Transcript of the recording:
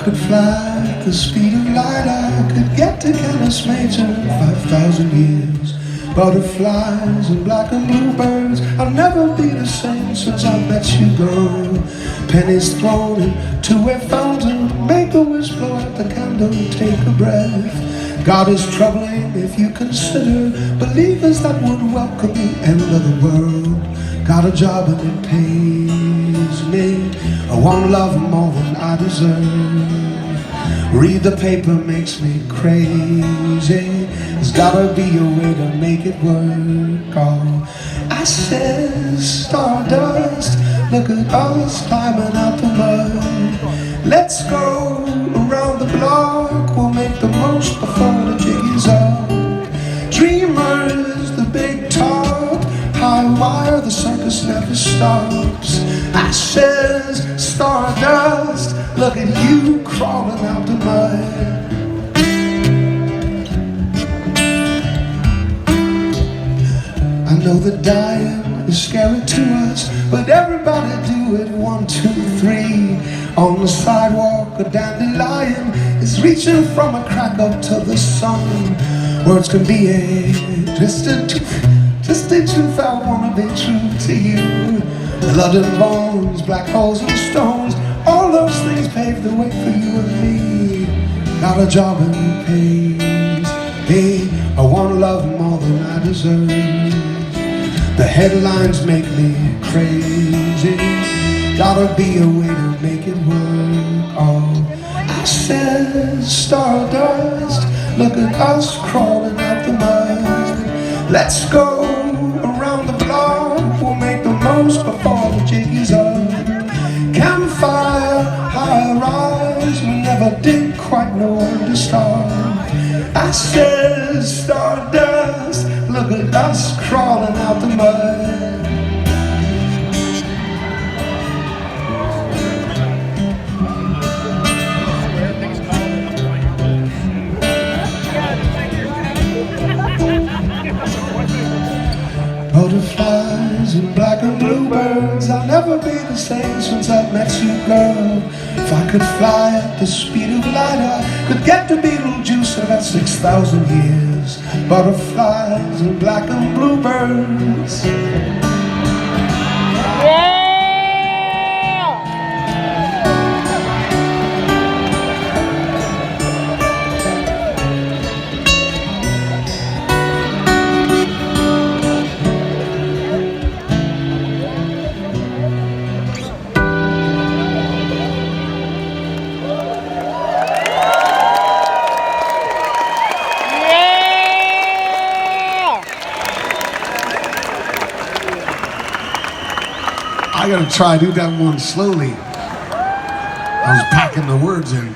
could fly at the speed of light, I could get to Canis Major in 5,000 years. Butterflies and black and bluebirds, I'll never be the same since I met you, girl. Pennies thrown into a fountain, make a wish, blow out the candle, take a breath. God is troubling if you consider believers that would welcome the end of the world. Got a job and it pays me, I want love more than I deserve. Read the paper makes me crazy, there's gotta be a way to make it work. Oh, I said Stardust, look at us climbing out the mud. Let's go around the block, we'll make the most before the jig is up. Dreamers, the big top, high wire, the circus never stops. I says Stardust, look at you crawling out the mud. I know that dying is scary to us, but everybody do it 1, 2, 3. On the sidewalk, a dandelion is reaching from a crack up to the sun. Words can be just a truth I wanna be true to you. Blood and bones, black holes and stones, all those things pave the way for you and me. Got a job and it pays. Hey, I want love more than I deserve. The headlines make me crazy, gotta be a way to make it work. Oh, I said Stardust, look at us crawling out the mud. Let's go around the block, we'll make the most before the jig is up. Campfire, high rise, we never did quite know where to start. I said Stardust, look at us crawling out the mud. Butterflies and black and bluebirds, I'll never be the same since I met you, girl. If I could fly at the speed of light, I could get to Beetlejuice in about 6,000 years. Butterflies and black and bluebirds. I gotta try to do that one slowly. I was packing the words in.